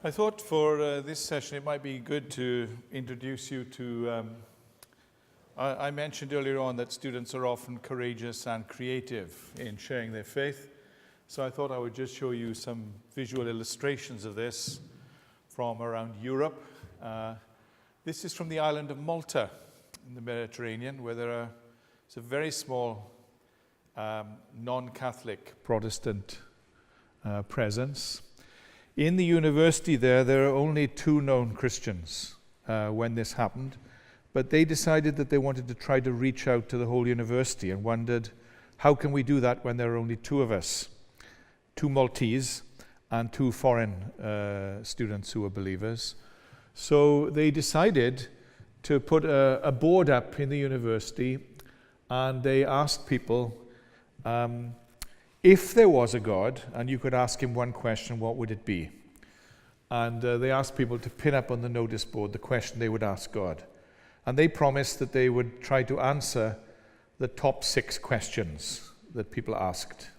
I thought for this session it might be good to introduce you to, I mentioned earlier on that students are often courageous and creative in sharing their faith. So I thought I would just show you some visual illustrations of this from around Europe. This is from the island of Malta in the Mediterranean, where it's a very small non-Catholic Protestant presence. In the university there are only 2 known Christians when this happened, but they decided that they wanted to try to reach out to the whole university and wondered, how can we do that when there are only 2 of us? 2 Maltese and 2 foreign students who are believers. So they decided to put a board up in the university, and they asked people, if there was a God and you could ask him one question, what would it be? And they asked people to pin up on the notice board the question they would ask God. And they promised that they would try to answer the top 6 questions that people asked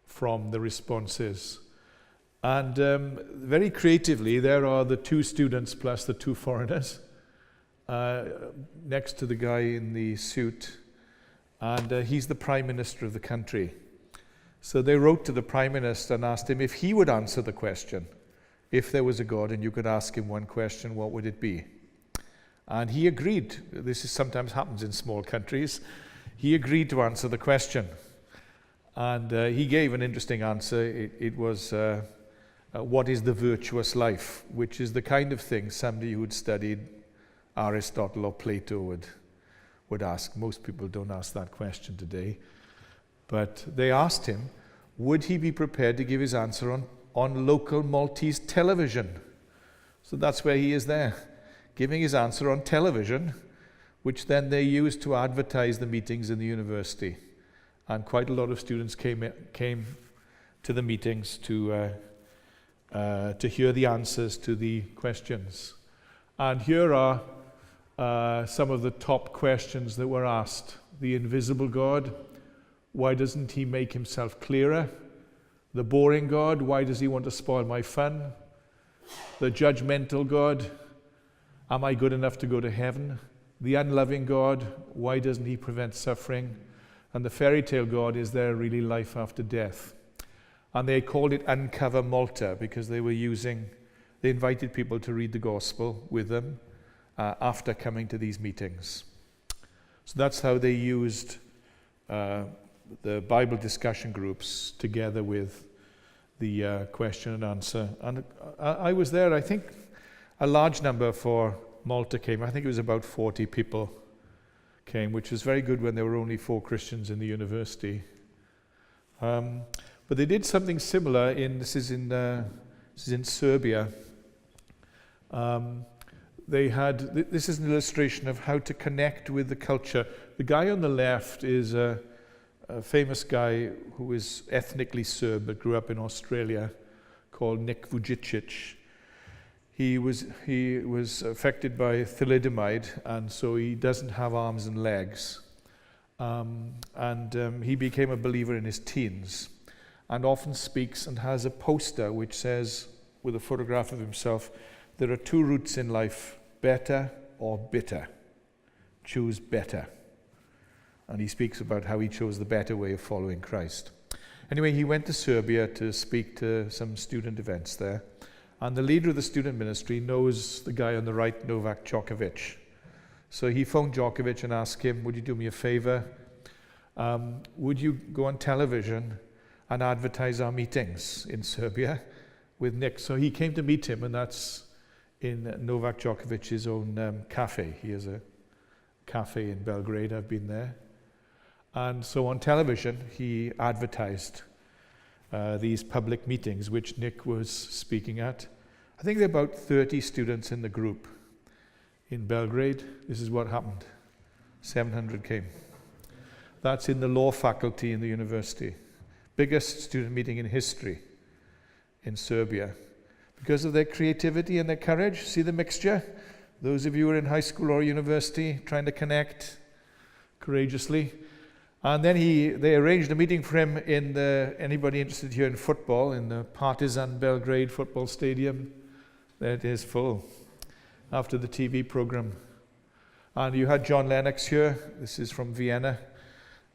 from the responses. And very creatively, there are the 2 students plus the 2 foreigners next to the guy in the suit. And he's the Prime Minister of the country. So they wrote to the Prime Minister and asked him if he would answer the question. If there was a God and you could ask him one question, what would it be? And he agreed. This sometimes happens in small countries. He agreed to answer the question. And he gave an interesting answer. It was, what is the virtuous life? Which is the kind of thing somebody who'd studied Aristotle or Plato would ask. Most people don't ask that question today. But they asked him, would he be prepared to give his answer on local Maltese television? So that's where he is there, giving his answer on television, which then they used to advertise the meetings in the university. And quite a lot of students came to the meetings to hear the answers to the questions. And here are some of the top questions that were asked. The invisible God, why doesn't he make himself clearer? The boring God, why does he want to spoil my fun? The judgmental God, am I good enough to go to heaven? The unloving God, why doesn't he prevent suffering? And the fairy tale God, is there really life after death? And they called it Uncover Malta because they invited people to read the gospel with them after coming to these meetings. So that's how they used the Bible discussion groups together with the question and answer. And I was there. I think a large number for Malta came. I think it was about 40 people came, which was very good when there were only 4 Christians in the university. But they did something similar this is in Serbia. This is an illustration of how to connect with the culture. The guy on the left is a famous guy who is ethnically Serb but grew up in Australia, called Nick Vujicic. He was affected by thalidomide, and so he doesn't have arms and legs. He became a believer in his teens, and often speaks and has a poster which says, with a photograph of himself, there are 2 routes in life, better or bitter. Choose better. And he speaks about how he chose the better way of following Christ. Anyway, he went to Serbia to speak to some student events there. And the leader of the student ministry knows the guy on the right, Novak Djokovic. So he phoned Djokovic and asked him, would you do me a favor? Would you go on television and advertise our meetings in Serbia with Nick? So he came to meet him, and that's in Novak Djokovic's own cafe. He has a cafe in Belgrade. I've been there. And so on television, he advertised these public meetings, which Nick was speaking at. I think there are about 30 students in the group in Belgrade. This is what happened. 700 came. That's in the law faculty in the university. Biggest student meeting in history in Serbia. Because of their creativity and their courage. See the mixture? Those of you who are in high school or university trying to connect courageously. And then they arranged a meeting for him in anybody interested here in football, in the Partizan Belgrade football stadium. There it is, full, after the TV program. And you had John Lennox here. This is from Vienna,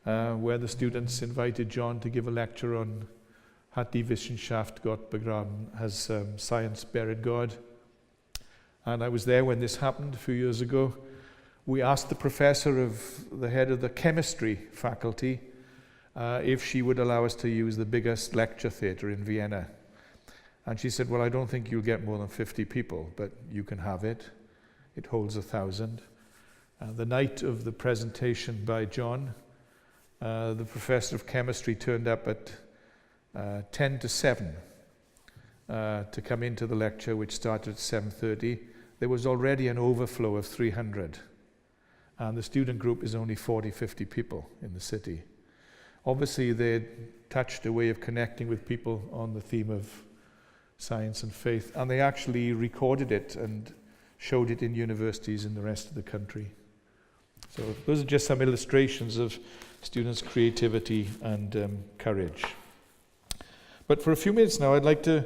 where the students invited John to give a lecture on Hat die Wissenschaft Gott begraben, has science buried God. And I was there when this happened a few years ago. We asked the professor the head of the chemistry faculty, if she would allow us to use the biggest lecture theatre in Vienna. And she said, well, I don't think you'll get more than 50 people, but you can have it. It holds 1,000. The night of the presentation by John, the professor of chemistry turned up at 10 to 7 to come into the lecture, which started at 7:30. There was already an overflow of 300. And the student group is only 40, 50 people in the city. Obviously, they touched a way of connecting with people on the theme of science and faith, and they actually recorded it and showed it in universities in the rest of the country. So those are just some illustrations of students' creativity and courage. But for a few minutes now, I'd like to,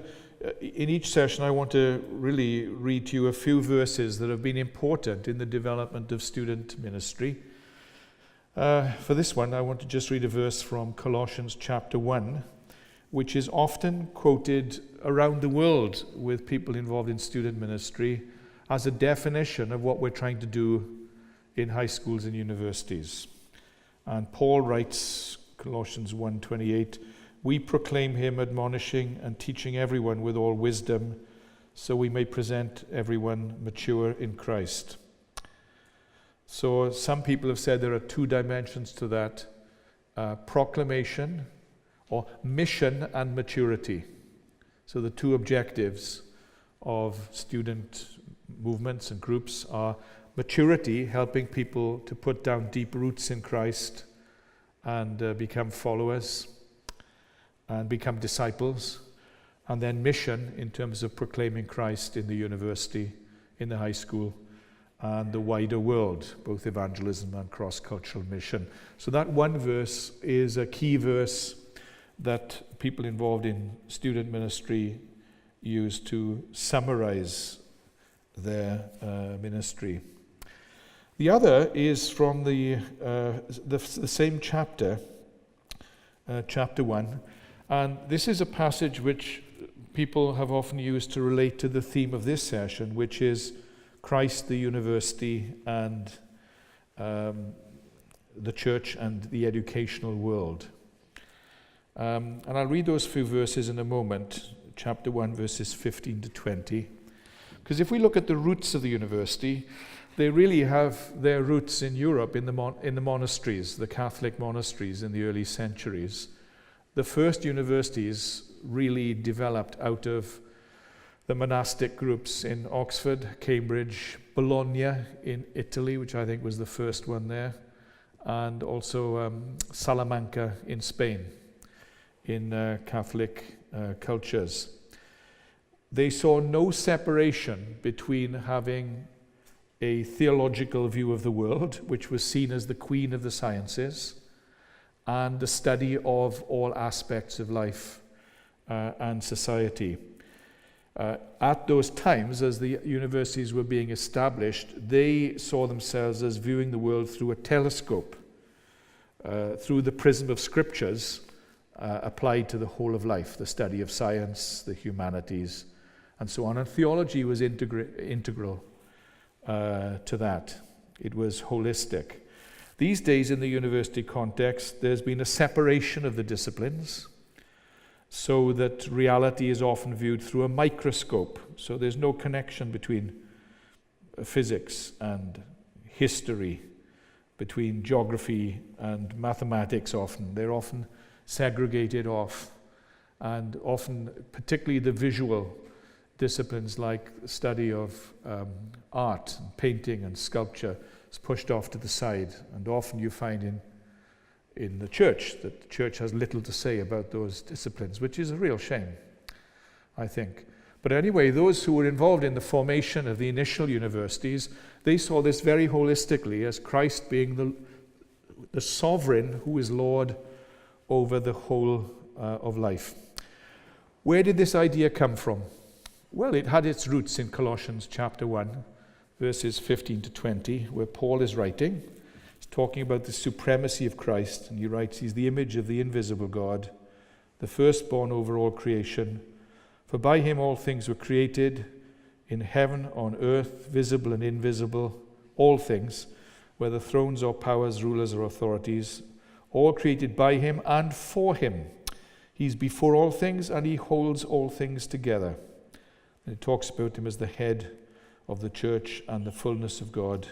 in each session, I want to really read to you a few verses that have been important in the development of student ministry. For this one, I want to just read a verse from Colossians chapter 1, which is often quoted around the world with people involved in student ministry as a definition of what we're trying to do in high schools and universities. And Paul writes, Colossians 1:28, we proclaim him, admonishing and teaching everyone with all wisdom, so we may present everyone mature in Christ. So some people have said there are two dimensions to that, proclamation or mission and maturity. So the two objectives of student movements and groups are maturity, helping people to put down deep roots in Christ and become followers and become disciples, and then mission in terms of proclaiming Christ in the university, in the high school, and the wider world, both evangelism and cross-cultural mission. So that one verse is a key verse that people involved in student ministry use to summarize their ministry. The other is from the same chapter, chapter 1, and this is a passage which people have often used to relate to the theme of this session, which is Christ, the university, and the church and the educational world. And I'll read those few verses in a moment, chapter 1, verses 15 to 20. Because if we look at the roots of the university, they really have their roots in Europe, in the monasteries, the Catholic monasteries in the early centuries. The first universities really developed out of the monastic groups in Oxford, Cambridge, Bologna in Italy, which I think was the first one there, and also Salamanca in Spain, in Catholic cultures. They saw no separation between having a theological view of the world, which was seen as the queen of the sciences, and the study of all aspects of life and society. At those times, as the universities were being established, they saw themselves as viewing the world through a telescope, through the prism of scriptures applied to the whole of life, the study of science, the humanities, and so on. And theology was integral to that. It was holistic. These days, in the university context, there's been a separation of the disciplines so that reality is often viewed through a microscope. So there's no connection between physics and history, between geography and mathematics often. They're often segregated off, and often, particularly the visual disciplines like study of art, and painting and sculpture, is pushed off to the side. And often you find in the church that the church has little to say about those disciplines, which is a real shame, I think. But anyway, those who were involved in the formation of the initial universities, they saw this very holistically as Christ being the sovereign who is Lord over the whole of life. Where did this idea come from? Well, it had its roots in Colossians chapter 1, verses 15 to 20, where Paul is writing. He's talking about the supremacy of Christ, and he writes, he's the image of the invisible God, the firstborn over all creation. For by him all things were created, in heaven, on earth, visible and invisible, all things, whether thrones or powers, rulers or authorities, all created by him and for him. He's before all things, and he holds all things together. And it talks about him as the head of the church and the fullness of God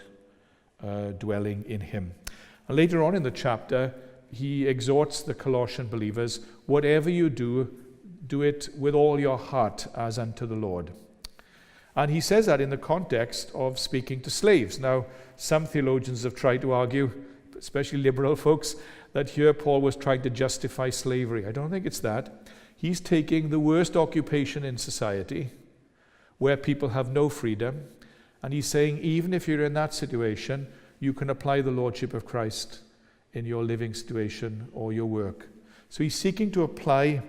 dwelling in him. And later on in the chapter, he exhorts the Colossian believers, whatever you do, do it with all your heart as unto the Lord. And he says that in the context of speaking to slaves. Now, some theologians have tried to argue, especially liberal folks, that here Paul was trying to justify slavery. I don't think it's that. He's taking the worst occupation in society, where people have no freedom, and he's saying, even if you're in that situation, you can apply the Lordship of Christ in your living situation or your work. So he's seeking to apply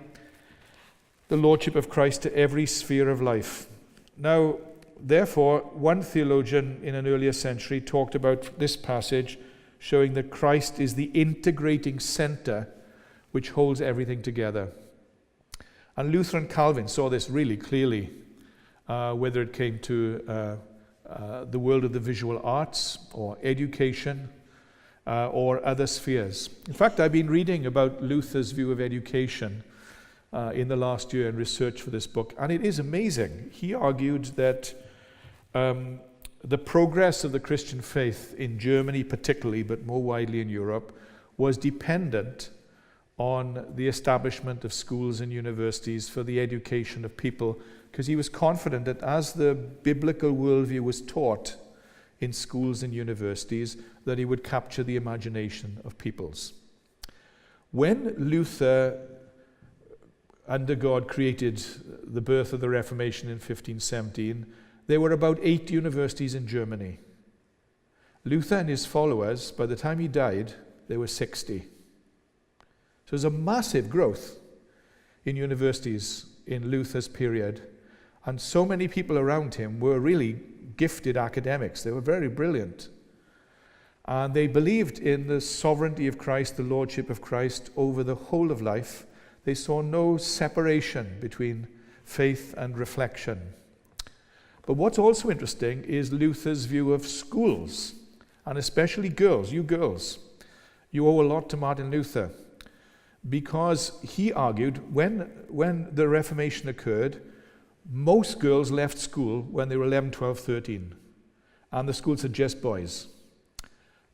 the Lordship of Christ to every sphere of life. Now, therefore, one theologian in an earlier century talked about this passage showing that Christ is the integrating center which holds everything together. And Luther and Calvin saw this really clearly, whether it came to the world of the visual arts or education or other spheres. In fact, I've been reading about Luther's view of education in the last year in research for this book, and it is amazing. He argued that the progress of the Christian faith in Germany particularly, but more widely in Europe, was dependent on the establishment of schools and universities for the education of people, because he was confident that as the biblical worldview was taught in schools and universities, that he would capture the imagination of peoples. When Luther, under God, created the birth of the Reformation in 1517, there were about 8 universities in Germany. Luther and his followers, by the time he died, there were 60. So there's a massive growth in universities in Luther's period, and so many people around him were really gifted academics. They were very brilliant. And they believed in the sovereignty of Christ, the Lordship of Christ over the whole of life. They saw no separation between faith and reflection. But what's also interesting is Luther's view of schools, and especially girls. You girls, you owe a lot to Martin Luther, because he argued when the Reformation occurred, most girls left school when they were 11, 12, 13, and the schools had just boys.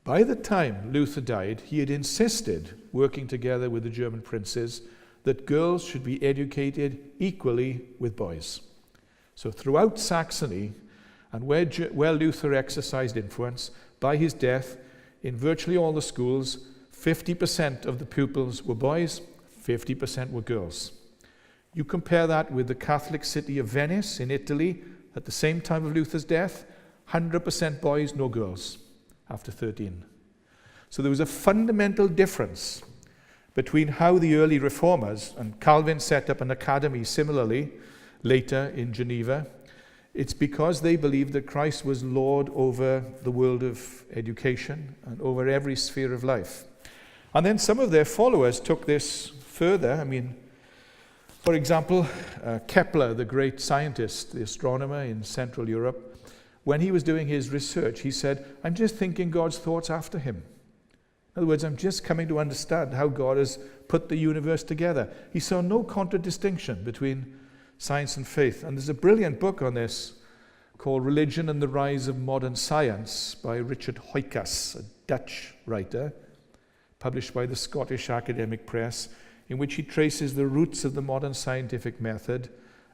By the time Luther died, he had insisted, working together with the German princes, that girls should be educated equally with boys. So throughout Saxony, and where Luther exercised influence, by his death, in virtually all the schools, 50% of the pupils were boys, 50% were girls. You compare that with the Catholic city of Venice in Italy, at the same time of Luther's death, 100% boys, no girls, after 13. So there was a fundamental difference between how the early reformers, and Calvin set up an academy similarly later in Geneva. It's because they believed that Christ was Lord over the world of education and over every sphere of life. And then some of their followers took this further. For example, Kepler, the great scientist, the astronomer in Central Europe, when he was doing his research, he said, I'm just thinking God's thoughts after him. In other words, I'm just coming to understand how God has put the universe together. He saw no contradistinction between science and faith. And there's a brilliant book on this called Religion and the Rise of Modern Science by Richard Huyckes, a Dutch writer, published by the Scottish Academic Press, in which he traces the roots of the modern scientific method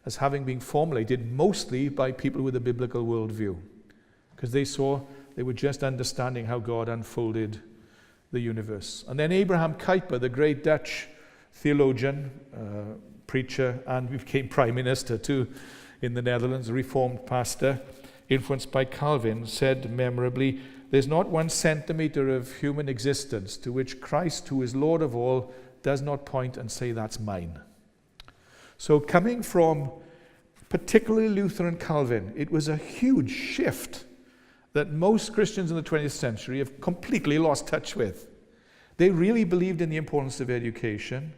as having been formulated mostly by people with a biblical worldview, because they were just understanding how God unfolded the universe. And then Abraham Kuyper, the great Dutch theologian, preacher, and became prime minister too in the Netherlands, a reformed pastor, influenced by Calvin, said memorably There's not 1 centimeter of human existence to which Christ, who is Lord of all, does not point and say, that's mine. So coming from particularly Luther and Calvin, it was a huge shift that most Christians in the 20th century have completely lost touch with. They really believed in the importance of education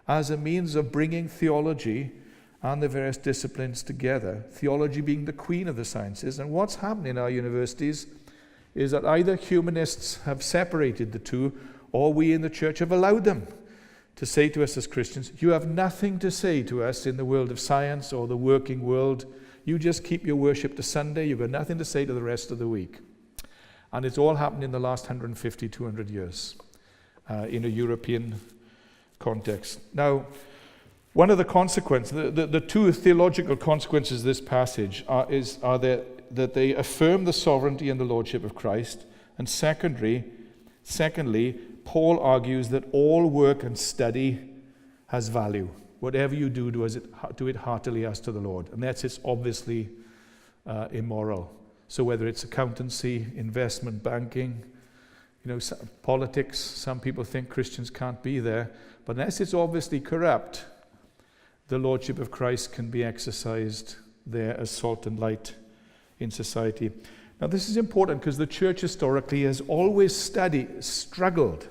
as a means of bringing theology and the various disciplines together, theology being the queen of the sciences. And what's happened in our universities is that either humanists have separated the two, or we in the church have allowed them to say to us as Christians, you have nothing to say to us in the world of science or the working world. You just keep your worship to Sunday. You've got nothing to say to the rest of the week. And it's all happened in the last 150, 200 years in a European context. Now, one of the consequences, the two theological consequences of this passage are that they affirm the sovereignty and the lordship of Christ. And secondly, Paul argues that all work and study has value. Whatever you do, do it heartily as to the Lord. And it's obviously immoral. So whether it's accountancy, investment banking, politics, some people think Christians can't be there. But unless it's obviously corrupt, the Lordship of Christ can be exercised there as salt and light in society. Now this is important because the church historically has always struggled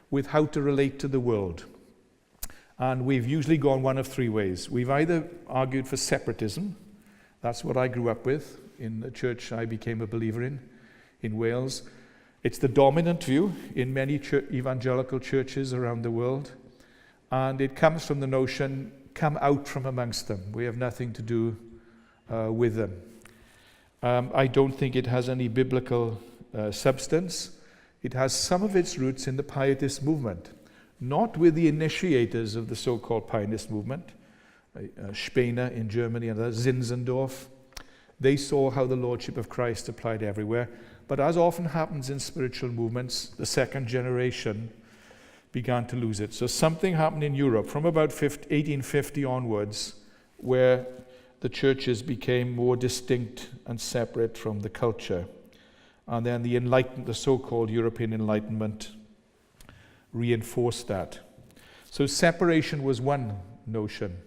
with how to relate to the world. And we've usually gone one of three ways. We've either argued for separatism. That's what I grew up with in the church I became a believer in Wales. It's the dominant view in many evangelical churches around the world. And it comes from the notion, come out from amongst them. We have nothing to do with them. I don't think it has any biblical substance. It has some of its roots in the Pietist movement, not with the initiators of the so-called Pietist movement, Spener in Germany and Zinzendorf. They saw how the Lordship of Christ applied everywhere. But as often happens in spiritual movements, the second generation began to lose it. So something happened in Europe from about 1850 onwards, where the churches became more distinct and separate from the culture. And then the so-called European Enlightenment reinforced that. So separation was one notion.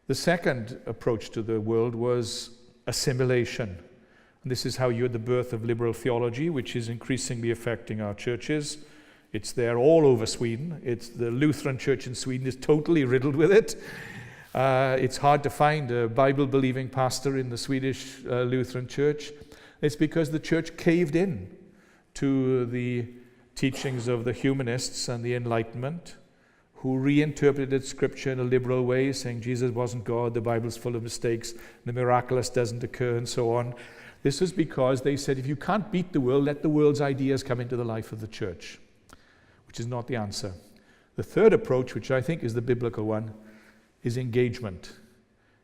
The second approach to the world was assimilation. And this is how you had the birth of liberal theology, which is increasingly affecting our churches. It's there all over Sweden. The Lutheran church in Sweden is totally riddled with it. It's hard to find a Bible-believing pastor in the Swedish Lutheran church. It's because the church caved in to the teachings of the humanists and the Enlightenment, who reinterpreted Scripture in a liberal way, saying Jesus wasn't God, the Bible's full of mistakes, the miraculous doesn't occur, and so on. This was because they said, if you can't beat the world, let the world's ideas come into the life of the church, which is not the answer. The third approach, which I think is the biblical one, is engagement.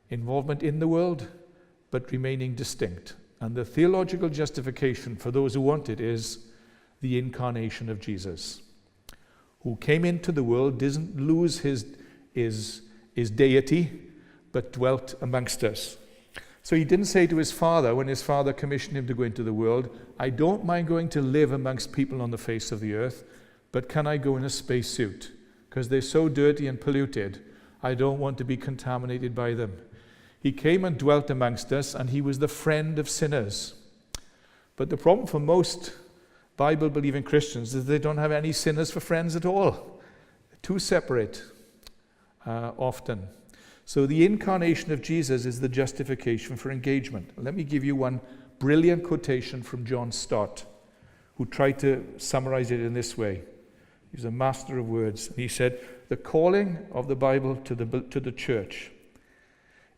Involvement in the world, but remaining distinct. And the theological justification for those who want it is the incarnation of Jesus, who came into the world, didn't lose his deity, but dwelt amongst us. So he didn't say to his father, when his father commissioned him to go into the world, I don't mind going to live amongst people on the face of the earth, but can I go in a spacesuit? Because they're so dirty and polluted, I don't want to be contaminated by them. He came and dwelt amongst us, and he was the friend of sinners. But the problem for most Bible-believing Christians is they don't have any sinners for friends at all. They're too separate, often. So the incarnation of Jesus is the justification for engagement. Let me give you one brilliant quotation from John Stott, who tried to summarize it in this way. He's a master of words. He said, the calling of the Bible to the church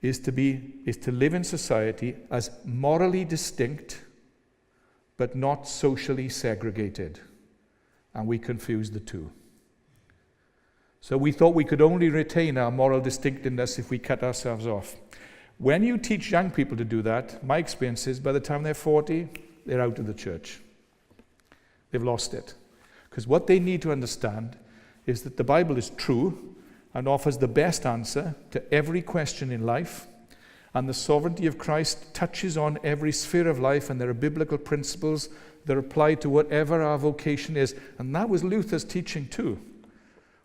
is to live in society as morally distinct but not socially segregated. And we confused the two. So we thought we could only retain our moral distinctiveness if we cut ourselves off. When you teach young people to do that, my experience is by the time they're 40, they're out of the church. They've lost it. Because what they need to understand is that the Bible is true and offers the best answer to every question in life, and the sovereignty of Christ touches on every sphere of life, and there are biblical principles that apply to whatever our vocation is. And that was Luther's teaching too.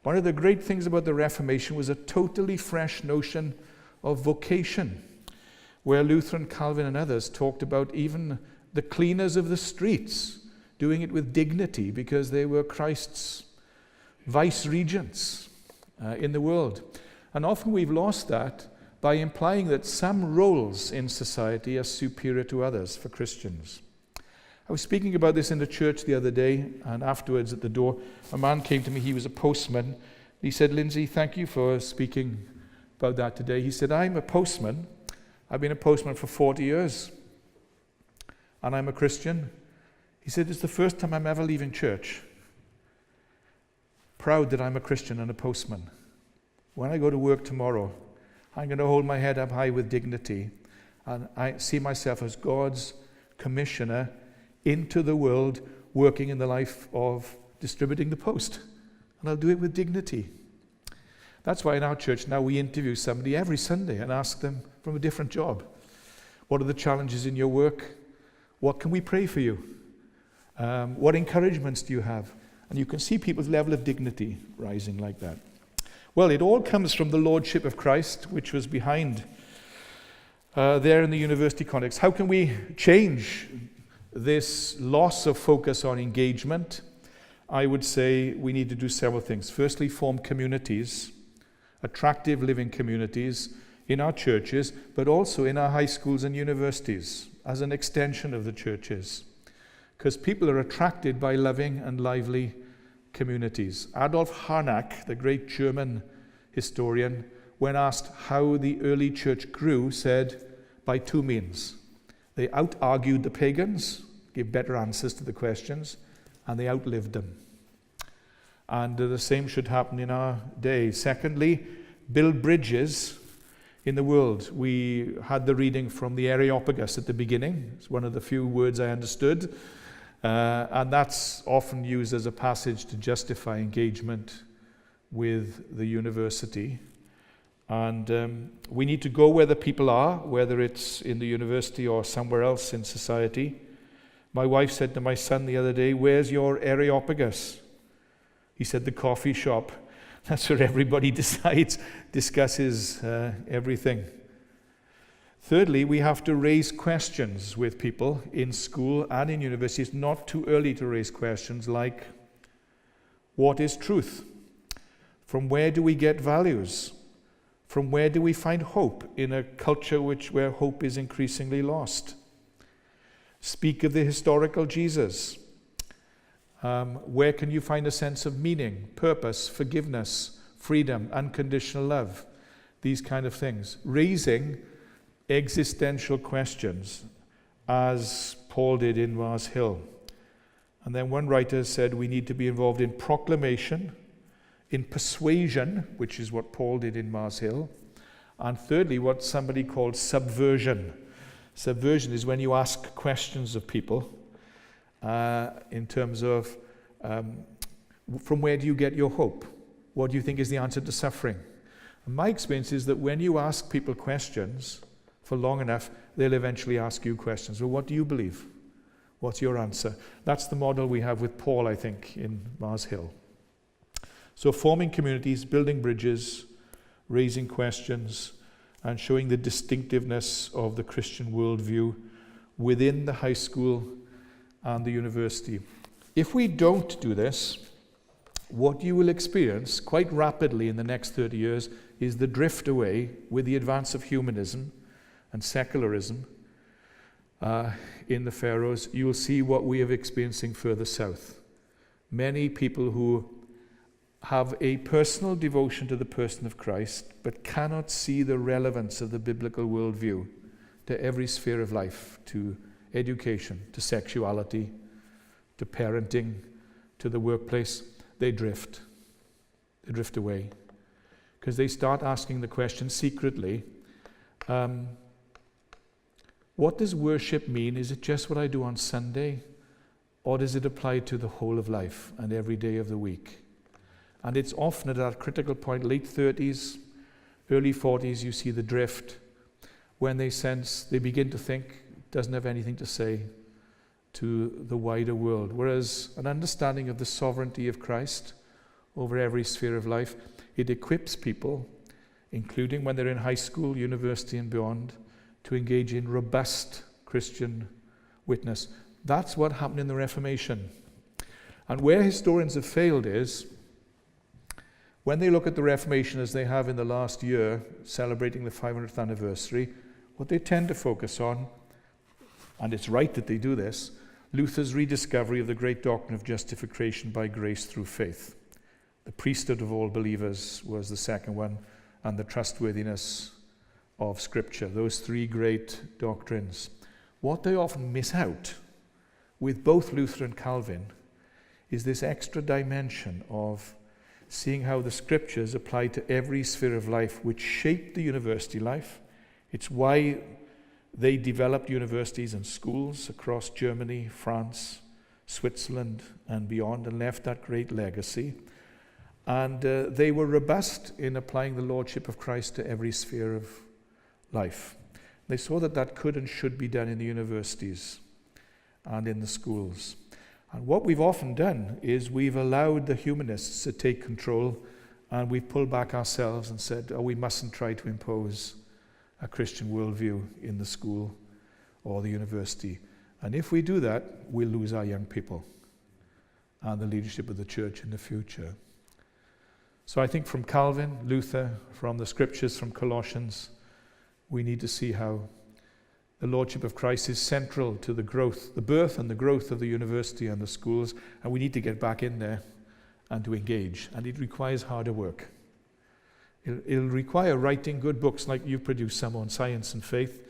One of the great things about the Reformation was a totally fresh notion of vocation, where Luther and Calvin and others talked about even the cleaners of the streets doing it with dignity because they were Christ's vice-regents in the world. And often we've lost that by implying that some roles in society are superior to others for Christians. I was speaking about this in the church the other day, and afterwards at the door, a man came to me. He was a postman. He said, "Lindsay, thank you for speaking about that today." He said, "I'm a postman. I've been a postman for 40 years, and I'm a Christian." He said, "It's the first time I'm ever leaving church. Proud that I'm a Christian and a postman. When I go to work tomorrow, I'm going to hold my head up high with dignity, and I see myself as God's commissioner into the world, working in the life of distributing the post. And I'll do it with dignity." That's why in our church now we interview somebody every Sunday and ask them from a different job, what are the challenges in your work? What can we pray for you? What encouragements do you have? And you can see people's level of dignity rising like that. Well, it all comes from the Lordship of Christ, which was behind there in the university context. How can we change this loss of focus on engagement? I would say we need to do several things. Firstly, form communities, attractive living communities in our churches, but also in our high schools and universities as an extension of the churches. Because people are attracted by loving and lively communities. Adolf Harnack, the great German historian, when asked how the early church grew, said, by two means. They out-argued the pagans, gave better answers to the questions, and they outlived them. And the same should happen in our day. Secondly, build bridges in the world. We had the reading from the Areopagus at the beginning. It's one of the few words I understood. And that's often used as a passage to justify engagement with the university. And we need to go where the people are, whether it's in the university or somewhere else in society. My wife said to my son the other day, "Where's your Areopagus?" He said, "The coffee shop." That's where everybody discusses everything. Thirdly, we have to raise questions with people in school and in universities. Not too early to raise questions like, what is truth? From where do we get values? From where do we find hope in a culture where hope is increasingly lost? Speak of the historical Jesus. Where can you find a sense of meaning, purpose, forgiveness, freedom, unconditional love? These kind of things. Raising existential questions, as Paul did in Mars Hill. And then one writer said we need to be involved in proclamation, in persuasion, which is what Paul did in Mars Hill, and thirdly, what somebody called subversion. Subversion is when you ask questions of people in terms of from where do you get your hope? What do you think is the answer to suffering? And my experience is that when you ask people questions for long enough, they'll eventually ask you questions. Well, what do you believe? What's your answer? That's the model we have with Paul, I think, in Mars Hill. So forming communities, building bridges, raising questions, and showing the distinctiveness of the Christian worldview within the high school and the university. If we don't do this, what you will experience quite rapidly in the next 30 years is the drift away with the advance of humanism and secularism in the Faroes. You will see what we are experiencing further south. Many people who have a personal devotion to the person of Christ, but cannot see the relevance of the biblical worldview to every sphere of life, to education, to sexuality, to parenting, to the workplace. They drift away. Because they start asking the question secretly, what does worship mean? Is it just what I do on Sunday? Or does it apply to the whole of life and every day of the week? And it's often at that critical point, late 30s, early 40s, you see the drift when they begin to think, it doesn't have anything to say to the wider world. Whereas an understanding of the sovereignty of Christ over every sphere of life, it equips people, including when they're in high school, university and beyond, to engage in robust Christian witness. That's what happened in the Reformation. And where historians have failed is, when they look at the Reformation as they have in the last year, celebrating the 500th anniversary, what they tend to focus on, and it's right that they do this, Luther's rediscovery of the great doctrine of justification by grace through faith. The priesthood of all believers was the second one, and the trustworthiness of Scripture. Those three great doctrines. What they often miss out with both Luther and Calvin is this extra dimension of seeing how the Scriptures apply to every sphere of life, which shaped the university life. It's why they developed universities and schools across Germany, France, Switzerland, and beyond, and left that great legacy. And they were robust in applying the Lordship of Christ to every sphere of life. They saw that that could and should be done in the universities and in the schools. And what we've often done is we've allowed the humanists to take control, and we've pulled back ourselves and said, oh, we mustn't try to impose a Christian worldview in the school or the university. And if we do that, we'll lose our young people and the leadership of the church in the future. So I think from Calvin, Luther, from the Scriptures, from Colossians, we need to see how the Lordship of Christ is central to the growth, the birth and the growth of the university and the schools, and we need to get back in there and to engage. And it requires harder work. It'll require writing good books like you've produced some on science and faith,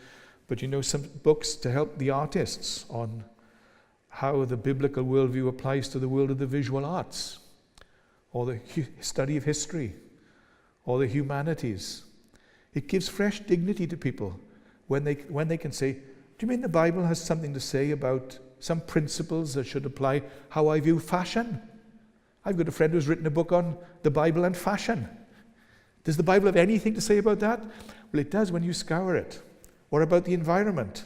but some books to help the artists on how the biblical worldview applies to the world of the visual arts, or the study of history, or the humanities. It gives fresh dignity to people when they can say, do you mean the Bible has something to say about some principles that should apply how I view fashion? I've got a friend who's written a book on the Bible and fashion. Does the Bible have anything to say about that? Well, it does when you scour it. What about the environment?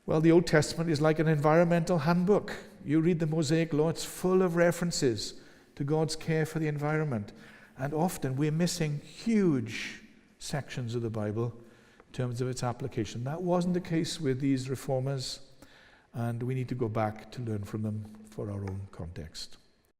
Well, the Old Testament is like an environmental handbook. You read the Mosaic Law, it's full of references to God's care for the environment. And often we're missing huge sections of the Bible in terms of its application. That wasn't the case with these reformers, and we need to go back to learn from them for our own context.